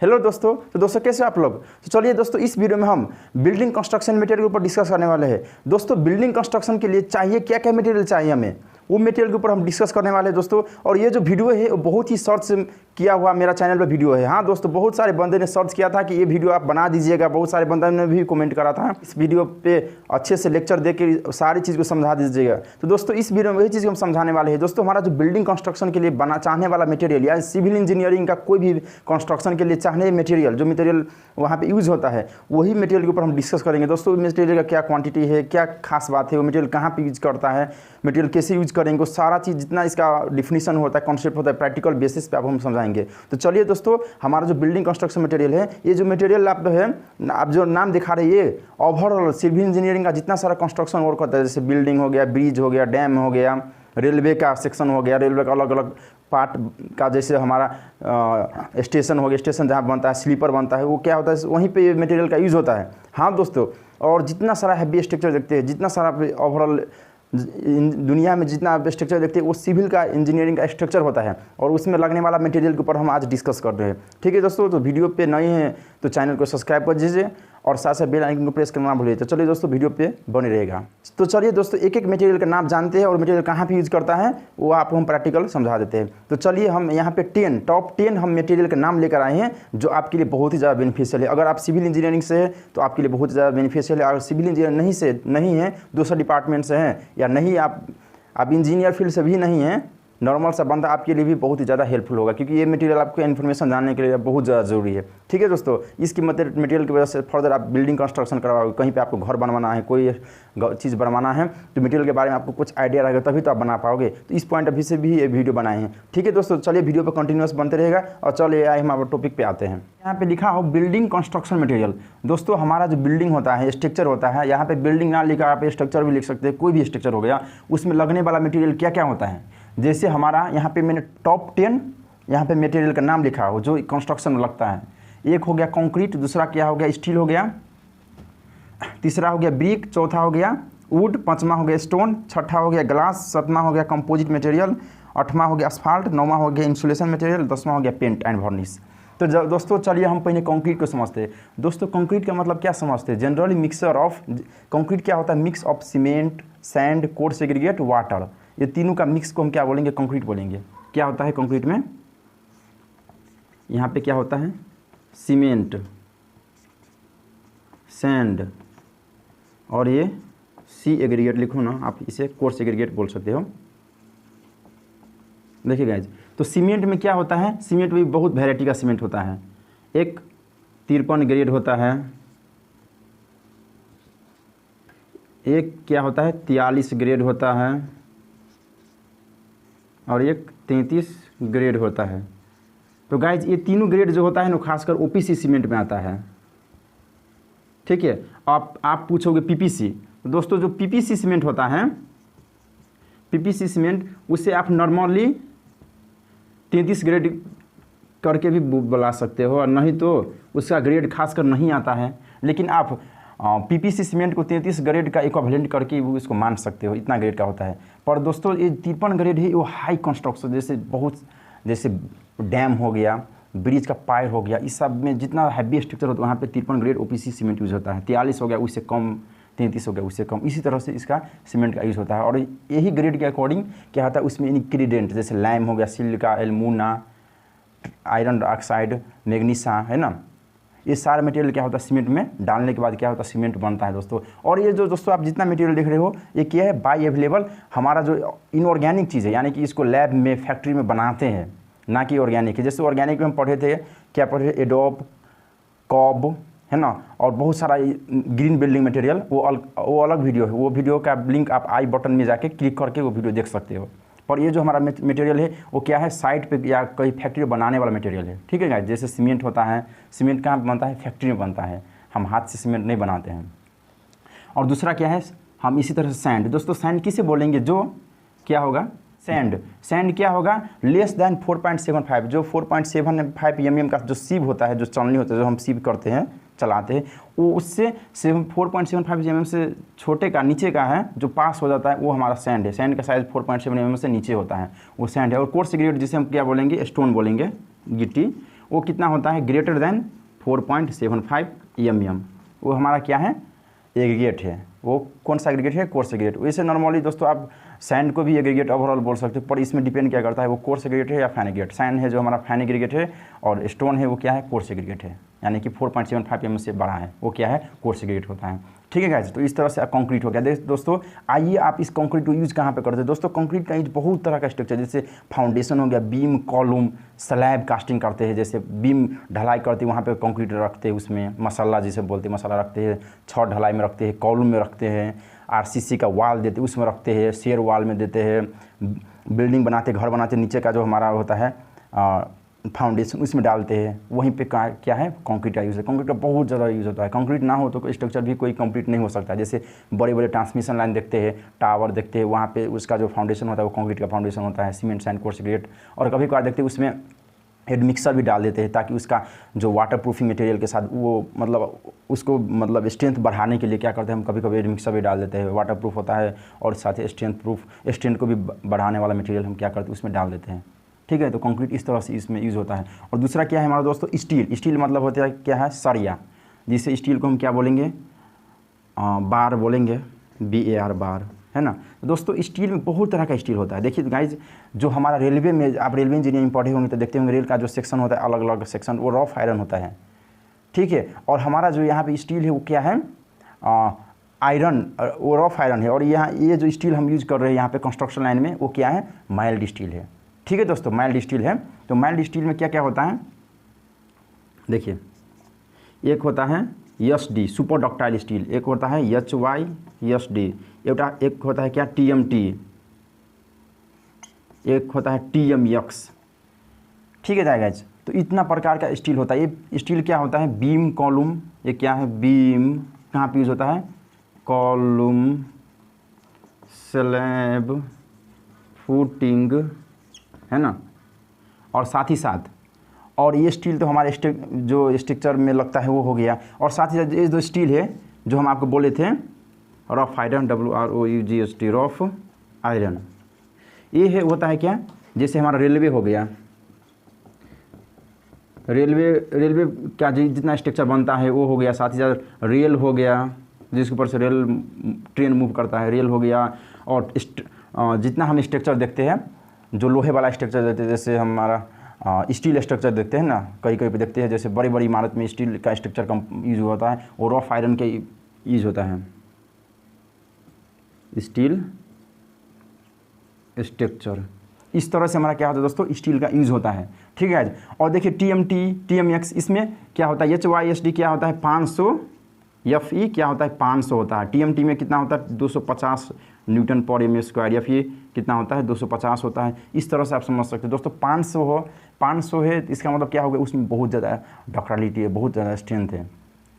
Hello दोस्तों, तो दोस्तों कैसे आप लोग। तो चलिए दोस्तों, इस वीडियो में हम बिल्डिंग कंस्ट्रक्शन मटेरियल के ऊपर डिस्कस करने वाले हैं। दोस्तों बिल्डिंग कंस्ट्रक्शन के लिए चाहिए क्या क्या मटेरियल चाहिए हमें, वो मटेरियल के ऊपर हम डिस्कस करने वाले हैं दोस्तों। और ये जो वीडियो है वो बहुत ही सर्च किया हुआ मेरा चैनल पे वीडियो है। हाँ दोस्तों, बहुत सारे बंदे ने सर्च किया था कि ये वीडियो आप बना दीजिएगा, बहुत सारे बंदों ने भी कमेंट करा था इस वीडियो पे अच्छे से लेक्चर दे के सारी चीज़ को समझा दीजिएगा। तो दोस्तों इस वीडियो में वही चीज़ हम समझाने वाले हैं। दोस्तों हमारा जो बिल्डिंग कंस्ट्रक्शन के लिए बना चाहने वाला मटेरियल या सिविल इंजीनियरिंग का कोई भी कंस्ट्रक्शन के लिए चाहने मटेरियल, जो मटेरियल वहाँ पे यूज़ होता है वही मटेरियल के ऊपर हम डिस्कस करेंगे। दोस्तों मटेरियल का क्या क्वांटिटी है, क्या खास बात है, वो मटेरियल कहाँ पे यूज करता है, मटेरियल कैसे यूज करेंगे, वो सारा चीज़ जितना इसका डिफिनीशन होता है, कॉन्सेप्ट होता है, प्रैक्टिकल बेसिस पे आप हम समझाएंगे। तो चलिए दोस्तों, हमारा जो बिल्डिंग कंस्ट्रक्शन मटेरियल है, ये जो मटेरियल आप है आप जो नाम दिखा रहे हैं, ये ओवरऑल सिविल इंजीनियरिंग का जितना सारा कंस्ट्रक्शन वर्क होता है, जैसे बिल्डिंग हो गया, ब्रिज हो गया, डैम हो गया, रेलवे का सेक्शन हो गया, रेलवे का अलग अलग पार्ट का, जैसे हमारा स्टेशन हो गया, स्टेशन जहाँ बनता है, स्लीपर बनता है, वो क्या होता है वहीं पे मटेरियल का यूज़ होता है। हाँ दोस्तों, और जितना सारा हैवी स्ट्रक्चर देखते हैं, जितना सारा ओवरऑल दुनिया में जितना स्ट्रक्चर देखते हैं वो सिविल का इंजीनियरिंग का स्ट्रक्चर होता है, और उसमें लगने वाला मटेरियल के ऊपर हम आज डिस्कस कर रहे हैं। ठीक है दोस्तों, तो वीडियो पे नए हैं तो चैनल को सब्सक्राइब कर दीजिए और साथ साथ बेल आइकन को प्रेस करना ना भूलिए। तो चलिए दोस्तों, वीडियो पे बने रहेगा। तो चलिए दोस्तों, एक एक मटेरियल का नाम जानते हैं और मटेरियल कहाँ पे यूज़ करता है वो आपको हम प्रैक्टिकल समझा देते हैं। तो चलिए हम यहाँ पे टॉप 10 हम मटेरियल का नाम लेकर आए हैं जो आपके लिए बहुत ही ज़्यादा बेनिफिशियल है। अगर आप सिविल इंजीनियरिंग से है तो आपके लिए बहुत ज़्यादा बेनिफिशियल है। अगर सिविल इंजीनियर नहीं है, दूसरा डिपार्टमेंट से हैं, या नहीं आप इंजीनियर फील्ड से भी नहीं हैं, नॉर्मल सा बंदा, आपके लिए भी बहुत ही ज़्यादा हेल्पफुल होगा, क्योंकि ये मटेरियल आपको इन्फॉर्मेशन जानने के लिए बहुत ज़्यादा ज़रूरी है। ठीक है दोस्तों, इसकी मटेरियल की वजह से फर्दर आप बिल्डिंग कंस्ट्रक्शन करवाओगे, कहीं पे आपको घर बनवाना है, कोई चीज़ बनवाना है, तो मटेरियल के बारे में आपको कुछ आइडिया रहेगा तभी तो आप बना पाओगे। तो इस पॉइंट ऑफ व्यू से भी ये वीडियो बनाए हैं। ठीक है दोस्तों, चलिए वीडियो पर कंटिन्यूस बनते रहेगा और चलिए आए हम आप टॉपिक पे आते हैं। यहाँ पे लिखा हो बिल्डिंग कंस्ट्रक्शन मटेरियल। दोस्तों हमारा जो बिल्डिंग होता है, स्ट्रक्चर होता है, यहाँ पे बिल्डिंग ना लिखा, आप स्ट्रक्चर भी लिख सकते हैं, कोई भी स्ट्रक्चर हो गया, उसमें लगने वाला मटेरियल क्या क्या होता है। जैसे हमारा यहाँ पे मैंने टॉप 10 यहाँ पे मटेरियल का नाम लिखा हो जो कंस्ट्रक्शन में लगता है। एक हो गया कंक्रीट, दूसरा क्या हो गया स्टील हो गया, तीसरा हो गया ब्रिक, चौथा हो गया वुड, पांचवा हो गया स्टोन, छठा हो गया ग्लास, सातवां हो गया कंपोजिट मटेरियल, आठवां हो गया असफाल्ट, नौवां हो गया इंसुलेशन मटेरियल, 10वां हो गया पेंट एंड वार्निश। तो दोस्तों चलिए हम पहले कंक्रीट को समझते हैं। दोस्तों कंक्रीट का मतलब क्या समझते हैं, जनरली मिक्सचर ऑफ कंक्रीट क्या होता है, mix of cement, sand, coarse aggregate, water, ये तीनों का मिक्स को हम क्या बोलेंगे, कंक्रीट बोलेंगे। क्या होता है कंक्रीट में, यहाँ पे क्या होता है, सीमेंट, सैंड और ये सी एग्रीगेट लिखो ना, आप इसे कोर्स एग्रीगेट बोल सकते हो। देखिए गाइज, तो सीमेंट में क्या होता है, सीमेंट में बहुत वैरायटी का सीमेंट होता है। एक 53 ग्रेड होता है, एक क्या होता है 43 ग्रेड होता है, और एक 33 ग्रेड होता है। तो गाइज ये तीनों ग्रेड जो होता है ना, खासकर ओपीसी सीमेंट में आता है। ठीक है, आप पूछोगे पीपीसी, तो दोस्तों जो पीपीसी सीमेंट होता है, पीपीसी सीमेंट उसे आप नॉर्मली 33 ग्रेड करके भी बुला सकते हो, और नहीं तो उसका ग्रेड खासकर नहीं आता है, लेकिन आप पीपीसी सीमेंट को 33 ग्रेड का इक्विवेलेंट करके वो इसको मान सकते हो, इतना ग्रेड का होता है। पर दोस्तों ये 53 ग्रेड है, वो हाई कंस्ट्रक्शन, जैसे डैम हो गया, ब्रिज का पायर हो गया, इस सब में जितना हैवी स्ट्रक्चर होता है वहाँ पे 53 ग्रेड ओपीसी सीमेंट यूज़ होता है। 43 हो गया उससे कम, 33 हो गया उससे कम, इसी तरह से इसका सीमेंट का यूज़ होता है। और यही ग्रेड के अकॉर्डिंग क्या होता है, उसमें इंग्रीडिएंट जैसे लाइम हो गया, silica, alumina, iron oxide, magnesium, है ना, ये सारा मटेरियल क्या होता है सीमेंट में डालने के बाद क्या होता है सीमेंट बनता है दोस्तों। और ये जो दोस्तों आप जितना मटेरियल देख रहे हो, ये क्या है, बाय अवेलेबल हमारा जो इनऑर्गेनिक चीज़ है, यानी कि इसको लैब में फैक्ट्री में बनाते हैं, ना कि ऑर्गेनिक है। जैसे ऑर्गेनिक में हम पढ़े थे, क्या पढ़े, एडोब, कॉब, है ना, और बहुत सारा ग्रीन बिल्डिंग मटेरियल, वो अलग वीडियो है, वो वीडियो का लिंक आप आई बटन में जाके क्लिक करके वो वीडियो देख सकते हो। पर ये जो हमारा मटेरियल है वो क्या है, साइट पे या कहीं फैक्ट्री बनाने वाला मटेरियल है। ठीक है गाइस, जैसे सीमेंट होता है, सीमेंट कहाँ बनता है, फैक्ट्री में बनता है, हम हाथ से सीमेंट नहीं बनाते हैं। और दूसरा क्या है, हम इसी तरह से सैंड, दोस्तों सैंड किसे बोलेंगे, जो क्या होगा, सैंड क्या होगा, लेस दैन 4.75, जो 4.75 mm का जो सीव होता है, जो चलनी होता है, जो हम सीव करते हैं, चलाते हैं, वो उससे 4.75 mm से छोटे का, नीचे का है जो पास हो जाता है, वो हमारा सैंड है। सैंड का साइज़ 4.7 mm से नीचे होता है, वो सैंड है। और कोर्स ग्रेड जिसे हम क्या बोलेंगे, स्टोन बोलेंगे, गिट्टी, वो कितना होता है, ग्रेटर देन 4.75 mm। वो हमारा क्या है, एग्रीगेट है। वो कौन सा एग्रीगेट है, कोर्स एग्रीगेट। वैसे नॉर्मली दोस्तों आप सैंड को भी एग्रीगेट ओवरऑल बोल सकते हो, पर इसमें डिपेंड क्या करता है, वो कोर्स एग्रीगेट है या फाइन एग्रीगेट। सैंड है जो हमारा फाइन एग्रीगेट है, और स्टोन है वो क्या है, कोर्स एग्रीगेट है, यानी कि 4.75 mm से बड़ा है, वो क्या है, कोर्स एग्रीगेट होता है। ठीक है गाइस, तो इस तरह से कंक्रीट हो गया। दोस्तों आइए आप इस कंक्रीट को यूज़ कहाँ पे करते हैं। दोस्तों कंक्रीट का यूज बहुत तरह का स्ट्रक्चर, जैसे फाउंडेशन हो गया, बीम, कॉलम, स्लैब कास्टिंग करते हैं, जैसे बीम ढलाई करते हैं वहाँ पे कंक्रीट रखते हैं, उसमें मसाला जिसे बोलते हैं मसाला रखते हैं, छत ढलाई में रखते हैं, कॉलम में रखते हैं, आरसीसी का वाल देते हैं उसमें रखते हैं, शेयर वाल में देते हैं, बिल्डिंग बनाते, घर बनाते, नीचे का जो हमारा होता है फाउंडेशन उसमें डालते हैं, वहीं पे क्या है, कंक्रीट का यूज़ है। कंक्रीट का बहुत ज़्यादा यूज़ होता है। कंक्रीट ना हो तो स्ट्रक्चर भी कोई कंप्लीट नहीं हो सकता। जैसे बड़े बड़े ट्रांसमिशन लाइन देखते हैं, टावर देखते हैं, वहाँ पे उसका जो फाउंडेशन होता है वो कंक्रीट का फाउंडेशन होता है, सीमेंट सैंड कोर्स ग्रेट। और कभी कभार देखते हैं उसमें एडमिक्सर भी डाल देते हैं, ताकि उसका जो वाटर प्रूफिंग मटेरियल के साथ वो मतलब उसको मतलब स्ट्रेंथ बढ़ाने के लिए क्या करते हैं, हम कभी कभी एडमिक्सर भी डाल देते हैं। वाटर प्रूफ होता है और साथ ही स्ट्रेंथ को भी बढ़ाने वाला मटेरियल हम क्या करते हैं, उसमें डाल देते हैं। ठीक है, तो कंक्रीट इस तरह से इसमें यूज़ होता है। और दूसरा क्या है हमारा दोस्तों, स्टील। स्टील मतलब होता है क्या है, सरिया, जिससे स्टील को हम क्या बोलेंगे, बार बोलेंगे, BAR बार, है ना। दोस्तों स्टील में बहुत तरह का स्टील होता है। देखिए गाइज, जो हमारा रेलवे में, आप रेलवे इंजीनियरिंग पढ़े होंगे तो देखते होंगे रेल का जो सेक्शन होता है, अलग अलग सेक्शन, वो रफ आयरन होता है। ठीक है, और हमारा जो यहाँ पे स्टील है वो क्या है, आयरन, वो रफ आयरन है। और यहाँ ये जो स्टील हम यूज़ कर रहे हैं यहाँ पे कंस्ट्रक्शन लाइन में, वो क्या है, माइल्ड स्टील है। ठीक है दोस्तों, माइल्ड स्टील है। तो माइल्ड स्टील में क्या क्या होता है, देखिए, एक होता है SD सुपर डक्टाइल स्टील, एक होता है HYSD, एक होता है क्या, TMT, एक होता है TMX। ठीक है गाइस, तो इतना प्रकार का स्टील होता है। ये स्टील क्या होता है, बीम, कॉलम, ये क्या है, बीम कहाँ पे यूज़ होता है, कॉलम, स्लैब, फुटिंग, है ना। और साथ ही साथ, और ये स्टील तो हमारे जो स्ट्रक्चर में लगता है वो हो गया। और साथ ही साथ ये जो स्टील है जो हम आपको बोले थे, rough iron, WROUGST, rough iron, ये है होता है क्या, जैसे हमारा रेलवे हो गया, रेलवे का जितना स्ट्रक्चर बनता है वो हो गया। साथ ही साथ रेल हो गया, जिसके ऊपर से रेल ट्रेन मूव करता है, रेल हो गया। और जितना हम स्ट्रक्चर देखते हैं, जो लोहे वाला स्ट्रक्चर देखते हैं, जैसे हमारा स्टील स्ट्रक्चर देखते हैं ना, कहीं कहीं पे देखते हैं, जैसे बड़ी बड़ी इमारत में स्टील का स्ट्रक्चर कम यूज़ होता है, और रफ आयरन के यूज़ होता है, स्टील स्ट्रक्चर। इस तरह से हमारा क्या होता है दोस्तों, स्टील का यूज़ होता है। ठीक है, और देखिए TMT, TMX, इसमें क्या होता है, HYSD क्या होता है, 500, FE क्या होता है, 500 होता है। TMT में कितना होता है, 250 न्यूटन पर m²। FE कितना होता है, 250 होता है। इस तरह से आप समझ सकते हैं दोस्तों। 500 है, इसका मतलब क्या होगा, उसमें बहुत ज़्यादा डक्टाइलिटी है, बहुत ज़्यादा स्ट्रेंथ है।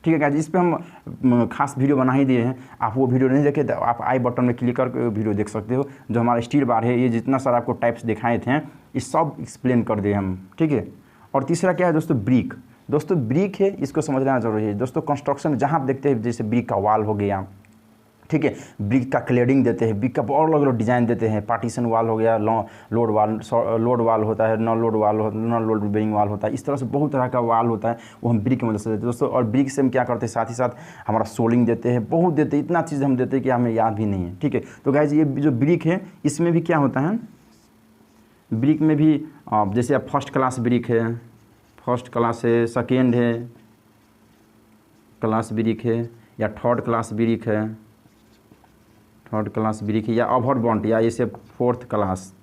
ठीक है गाइस, इस पर हम खास वीडियो बना ही दिए हैं। आप वो वीडियो नहीं देखे तो आप आई बटन में क्लिक करके वीडियो देख सकते हो। जो हमारा स्टील बार है, ये जितना सारा आपको टाइप्स दिखाए थे, ये सब एक्सप्लेन कर दिए हम। ठीक है, और तीसरा क्या है दोस्तों, ब्रिक। दोस्तों ब्रिक है, इसको समझना जरूरी है दोस्तों। कंस्ट्रक्शन में जहाँ आप देखते हैं, जैसे ब्रिक का वाल हो गया, ठीक है, ब्रिक का क्लेडिंग देते हैं, ब्रिक का बहुत अलग अलग डिज़ाइन देते हैं। पार्टीशन वाल हो गया, लोड वाल होता है, नॉन लोड बेरिंग वाल होता है। इस तरह से बहुत तरह का वाल होता है, वो हम ब्रिक की मदद से देते हैं दोस्तों। और ब्रिक से हम क्या करते हैं, साथ ही साथ हमारा सोलिंग देते हैं, बहुत देते हैं, इतना चीज़ हम देते हैं कि हमें याद भी नहीं है। ठीक है, तो गाइस ये जो ब्रिक है, इसमें भी क्या होता है, ब्रिक में भी जैसे अब फर्स्ट क्लास ब्रिक है, फर्स्ट क्लास है, सेकेंड है क्लास ब्रिक है, या थर्ड क्लास ब्रिक है, थर्ड क्लास ब्रिक है, या ओवरबॉन्ड, या जैसे फोर्थ क्लास।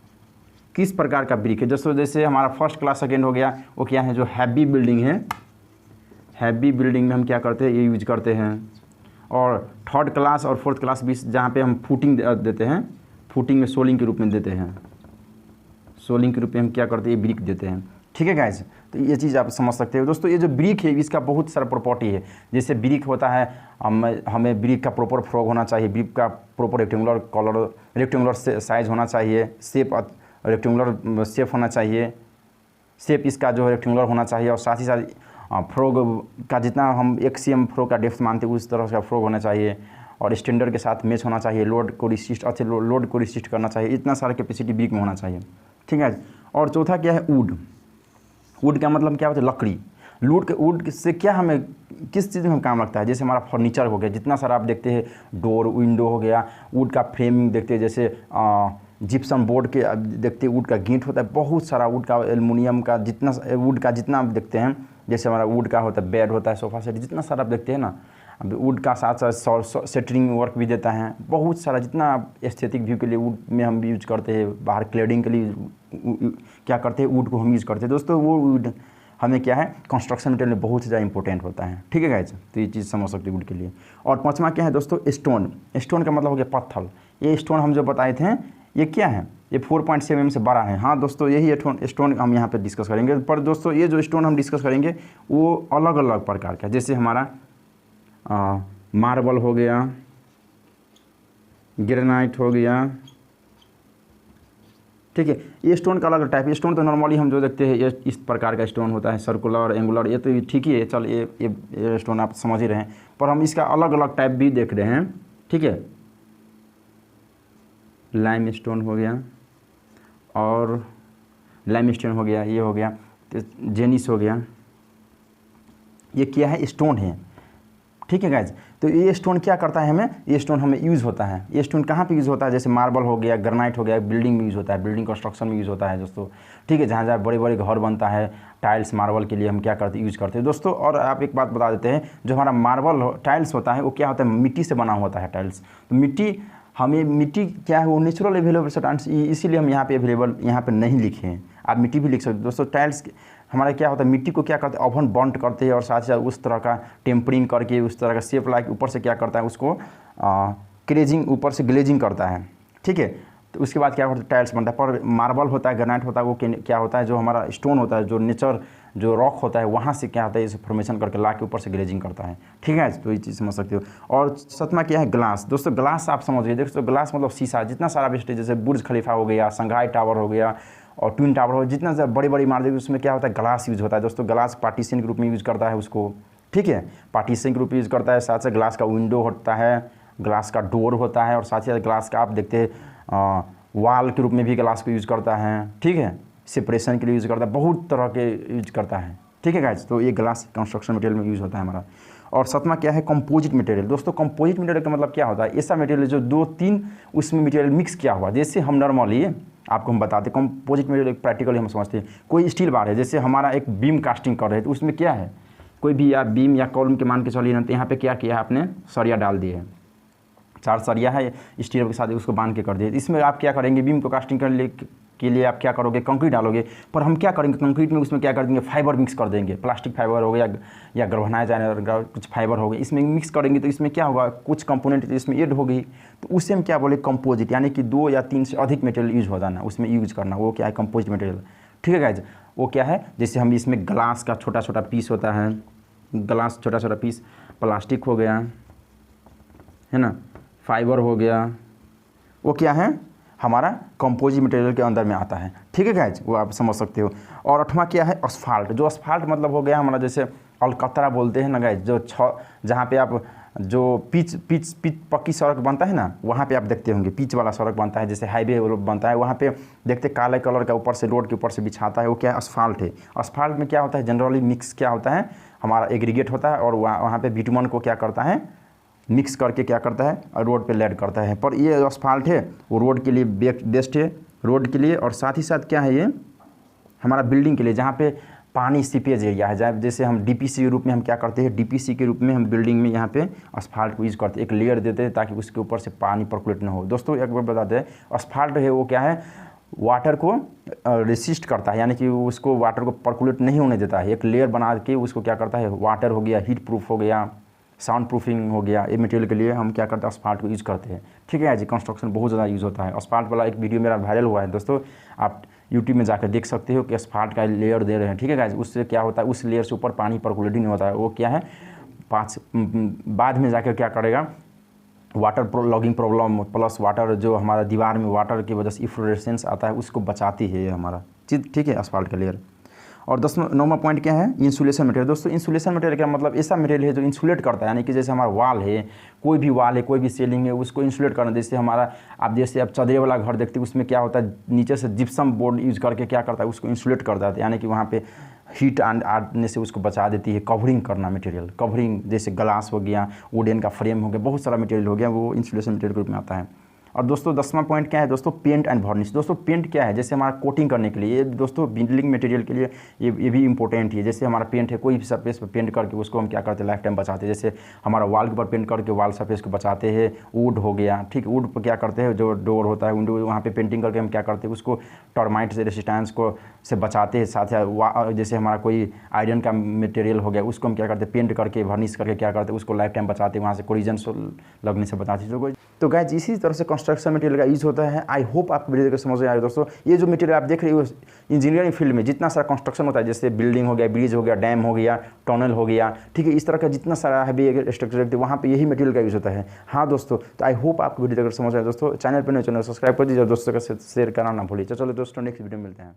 किस प्रकार का ब्रिक है, जैसे हमारा फर्स्ट क्लास सेकेंड हो गया, वो क्या है, जो हैवी बिल्डिंग है, हैवी बिल्डिंग में हम क्या करते हैं, ये यूज करते हैं। और थर्ड क्लास और फोर्थ क्लास भी, जहाँ पे हम फुटिंग देते हैं, फुटिंग में सोलिंग के रूप में देते हैं, सोलिंग के रूप में हम क्या करते हैं, ये ब्रिक देते हैं। ठीक है गाइस, तो ये चीज़ आप समझ सकते हो दोस्तों। ये जो ब्रिक है, इसका बहुत सारा प्रॉपर्टी है। जैसे ब्रिक होता है, हमें ब्रिक का प्रॉपर फ्रॉग होना चाहिए, ब्रिक का proper rectangular colour, rectangular size होना चाहिए, शेप रेक्टेंगुलर शेप होना चाहिए, शेप इसका जो है रेक्टेंगुलर होना चाहिए। और साथ ही साथ फ्रॉग का जितना हम 1 cm फ्रॉग का डेप्थ मानते हैं, उस तरह का फ्रॉग होना चाहिए। और स्टैंडर्ड के साथ मैच होना चाहिए, लोड को रिसिस्ट, अच्छे लोड को रिसिस्ट करना चाहिए। इतना सारा कैपेसिटी ब्रिक में होना चाहिए। ठीक है, और चौथा क्या है, वुड। वुड का मतलब क्या होता है? लकड़ी। वुड से क्या हमें किस चीज़ में काम लगता है? जैसे हमारा फर्नीचर हो गया, जितना सारा आप देखते हैं, डोर विंडो हो गया, वुड का फ्रेमिंग देखते हैं, जैसे जिप्सम बोर्ड के देखते हैं, वुड का गेट होता है, बहुत सारा वुड का, एल्युमिनियम का, जितना वुड का जितना आप देखते हैं, जैसे हमारा वुड का होता है बेड होता है, सोफ़ा सेट, जितना सारा आप देखते हैं ना, अब वुड का साथ साथ सेटरिंग वर्क भी देता है, बहुत सारा जितना आप एस्थेटिक व्यू के लिए वुड में हम भी यूज करते हैं, बाहर क्लेडिंग के लिए क्या करते हैं, वुड को हम यूज़ करते हैं दोस्तों। वो वुड हमें क्या है, कंस्ट्रक्शन मटेरियल में बहुत ज़्यादा इंपॉर्टेंट होता है, ठीक है गाइज। तो ये चीज़ समझ सकते हैं वुड के लिए। और पाँचवा क्या है दोस्तों? स्टोन। स्टोन का मतलब हो गया पत्थर। ये स्टोन हम जो बताए थे, ये क्या है? ये 4.7 mm से बड़ा है। हाँ दोस्तों, यही स्टोन हम यहाँ पे डिस्कस करेंगे। पर दोस्तों ये जो स्टोन हम डिस्कस करेंगे वो अलग अलग प्रकार का, जैसे हमारा मार्बल हो गया, ग्रेनाइट हो गया, ठीक है। ये स्टोन का अलग टाइप। स्टोन तो नॉर्मली हम जो देखते हैं ये इस प्रकार का स्टोन होता है, सर्कुलर, एंगुलर, ये तो ठीक ही है, चल ये स्टोन आप समझ ही रहे हैं। पर हम इसका अलग अलग टाइप भी देख रहे हैं, ठीक है। लाइम स्टोन हो गया, और लाइम स्टोन हो गया, ये हो गया, जेनिस हो गया, ये क्या है? स्टोन है, ठीक है गाइज। तो ये स्टोन क्या करता है हमें? ये स्टोन हमें यूज़ होता है। ये स्टोन कहाँ पे यूज़ होता है? जैसे मार्बल हो गया, ग्रेनाइट हो गया, बिल्डिंग में यूज़ होता है, बिल्डिंग कंस्ट्रक्शन में यूज़ होता है दोस्तों, ठीक है। जहाँ जहाँ बड़े बड़े घर बनता है, टाइल्स मार्बल के लिए हम क्या करते यूज़ करते हैं दोस्तों। और आप एक बात बता देते हैं, जो हमारा मार्बल टाइल्स होता है वो क्या होता है? मिट्टी से बना होता है टाइल्स। तो मिट्टी क्या है? वो नेचुरल अवेलेबल सब्सटेंस, इसीलिए हम यहाँ पे अवेलेबल यहाँ पे नहीं लिखे हैं। आप मिट्टी भी लिख सकते हो दोस्तों। टाइल्स हमारा क्या होता है? मिट्टी को क्या करते हैं? ओवन बॉन्ड करते हैं, और साथ ही साथ उस तरह का टेम्परिंग करके उस तरह का शेप लाइक ऊपर से क्या करता है? उसको क्रेजिंग, ऊपर से ग्लेजिंग करता है, ठीक है। तो उसके बाद क्या होता है? टाइल्स बनता है। पर मार्बल होता है, ग्रेनाइट होता है, वो क्या होता है? जो हमारा स्टोन होता है, जो नेचर, जो रॉक होता है, वहाँ से क्या होता है? इसे फॉर्मेशन करके ला के ऊपर से ग्लेजिंग करता है, ठीक है। तो ये चीज़ समझ सकते हो। और सातवां क्या है? ग्लास। दोस्तों ग्लास आप समझिए, दोस्तों ग्लास मतलब शीशा। जितना सारा बेस्ट, जैसे बुर्ज खलीफा हो गया, संघाई टावर हो गया, और ट्विन टावर हो, जितना बड़ी बड़ी इमारतें, उसमें क्या होता है? ग्लास यूज़ होता है दोस्तों। ग्लास पार्टीशन के रूप में यूज़ करता है उसको, ठीक है, पार्टीशन के रूप में यूज़ करता है। साथ साथ ग्लास का विंडो होता है, ग्लास का डोर होता है, और साथ ही साथ ग्लास का आप देखते हैं वाल के रूप में भी ग्लास को यूज़ करता है, ठीक है। सेपरेशन के लिए यूज़ करता है, बहुत तरह के यूज करता है, ठीक है गाइज। तो ये ग्लास कंस्ट्रक्शन मटेरियल में यूज़ होता है हमारा। और सातवां क्या है? Composite material. दोस्तों कंपोजिट मटेरियल का मतलब क्या होता है? ऐसा मटेरियल जो 2-3 उसमें मटेरियल मिक्स किया हुआ। जैसे हम नॉर्मली आपको हम बताते हैं, कंपोजिट मटेरियल प्रैक्टिकली हम समझते हैं। कोई स्टील बार है, जैसे हमारा एक बीम कास्टिंग कर रहे हैं, तो उसमें क्या है? कोई भी आप बीम या कॉलम के मान के चलिए ना, तो यहाँ पे क्या किया है आपने? सरिया डाल दिए है, 4 सरिया है स्टील के साथ, उसको बांध के कर दिए। इसमें आप क्या करेंगे? बीम को कास्टिंग करने के लिए आप क्या करोगे? कंक्रीट डालोगे। पर हम क्या करेंगे? कंक्रीट में उसमें क्या कर देंगे? फाइबर मिक्स कर देंगे, प्लास्टिक फाइबर हो गया या गलवनाया जाने कुछ फाइबर हो गया, इसमें मिक्स करेंगे। तो इसमें क्या होगा? कुछ कंपोनेंट इसमें ऐड हो गई, तो उससे हम क्या बोले? कंपोजिट, यानी कि 2 या 3 से अधिक मटेरियल यूज हो जाना, उसमें यूज करना, वो क्या है? कंपोजिट मटेरियल, ठीक है गाइज। वो क्या है? जैसे हम इसमें ग्लास का छोटा छोटा पीस होता है, ग्लास छोटा छोटा पीस, प्लास्टिक हो गया, है ना, फाइबर हो गया, वो क्या है? हमारा कंपोजिट मटेरियल के अंदर में आता है, ठीक है गाइज, वो आप समझ सकते हो। और 8वां क्या है? असफाल्ट। जो असफाल्ट मतलब हो गया हमारा, जैसे अलकतरा बोलते हैं ना गाइज, जो जहाँ पे आप जो पिच पक्की सड़क बनता है ना, वहाँ पे आप देखते होंगे पिच वाला सड़क बनता है, जैसे हाईवे बनता है, वहाँ पे देखते काले कलर का ऊपर से रोड के ऊपर से बिछाता है, वो क्या है? असफाल्ट है। असफाल्ट में क्या होता है? जनरली मिक्स क्या होता है? हमारा एग्रीगेट होता है, और वहाँ पे बिटुमन को क्या करता है? मिक्स करके क्या करता है? और रोड पे लेड करता है। पर ये असफाल्ट है, वो रोड के लिए बेस्ट है, रोड के लिए। और साथ ही साथ क्या है? ये हमारा बिल्डिंग के लिए, जहाँ पे पानी सीपेज एरिया है, जैसे हम डीपीसी के रूप में हम क्या करते हैं? डीपीसी के रूप में हम बिल्डिंग में यहाँ पे असफाल्ट को यूज़ करते हैं, एक लेयर देते हैं ताकि उसके ऊपर से पानी पर्कुलेट ना हो। दोस्तों एक बार बताते हैं, असफाल्ट है वो क्या है? वाटर को रेसिस्ट करता है, यानी कि उसको वाटर को पर्कुलेट नहीं होने देता है। एक लेयर बना के उसको क्या करता है? वाटर हो गया, हीट प्रूफ हो गया, साउंड प्रूफिंग हो गया, ये मटेरियल के लिए हम क्या करते हैं? असफाल्ट को यूज़ करते हैं, ठीक है जी। कंस्ट्रक्शन बहुत ज़्यादा यूज़ होता है। असफाल्ट वाला एक वीडियो मेरा वायरल हुआ है दोस्तों, आप यूट्यूब में जाकर देख सकते हो कि असफाल्ट का लेयर दे रहे हैं, ठीक है गाइज। उससे क्या होता है? उस लेयर से ऊपर पानी पर्कुलेटिंग होता है, वो क्या है? बाद में जाकर क्या करेगा? Water logging problem plus water, जो हमारा दीवार में वाटर की वजह से इफ्लोरेसेंस आता है, उसको बचाती है ये हमारा चीज़, ठीक है, असफाल्ट का लेयर। और 9वां पॉइंट क्या है? Insulation material. दोस्तों इंसुलेशन मटेरियल का मतलब ऐसा मटेरियल है जो इंसुलेट करता है, यानी कि जैसे हमारा वाल है, कोई भी वाल है, कोई भी सीलिंग है, उसको इंसुलेट करना। जैसे जैसे आप चदरे वाला घर देखते हैं, उसमें क्या होता है? नीचे से जिप्सम बोर्ड यूज़ करके क्या करता है? उसको इंसुलेट करता है, यानी कि वहाँ पे हीट आने से उसको बचा देती है। कवरिंग करना मटेरियल, कवरिंग जैसे ग्लास हो गया, वुडन का फ्रेम हो गया, बहुत सारा मटेरियल हो गया, वो इंसुलेशन मटेरियल के रूप में आता है। और दोस्तों 10वां पॉइंट क्या है दोस्तों, पेंट एंड वार्निश। दोस्तों पेंट क्या है, जैसे हमारा कोटिंग करने के लिए, ये दोस्तों बिल्डिंग मटेरियल के लिए ये भी इंपॉर्टेंट है। जैसे हमारा पेंट है, कोई भी सरफेस पर पेंट करके उसको हम क्या करते हैं, लाइफ टाइम बचाते हैं। जैसे हमारा वॉल के ऊपर पेंट करके वॉल सरफेस को बचाते हैं। वुड हो गया, ठीक, वुड पर क्या करते हैं, जो डोर होता है विंडो, वहाँ पे पेंटिंग करके हम क्या करते हैं, उसको टर्माइट से रेसिस्टेंस को से बचाते हैं। साथ ही जैसे हमारा कोई आयरन का मटेरियल हो गया, उसको हम क्या करते हैं, पेंट करके वर्निश करके क्या करते हैं, उसको लाइफ टाइम बचाते हैं, वहाँ से कोलिजन लगने से बचाते हैं। तो गाइस इसी तरह से कंस्ट्रक्शन मटेरियल का यूज़ होता है। आई होप आपको वीडियो देखकर समझ में आए दोस्तों। ये जो मटेरियल आप देख रहे हो इंजीनियरिंग फील्ड में जितना सारा कंस्ट्रक्शन होता है, जैसे बिल्डिंग हो गया, ब्रिज हो गया, डैम हो गया, टनल हो गया, ठीक है, इस तरह का जितना सारा हैवी स्ट्रक्चर वहाँ पे यही मटेरियल का यूज़ होता है। हाँ दोस्तों, तो आई होप आपको वीडियो देखकर समझ आए दोस्तों। चैनल पर नहीं, चैनल सब्सक्राइब कर दीजिए, दोस्तों का शेयर करना ना भूलिए। चलो दोस्तों, नेक्स्ट वीडियो में मिलते हैं।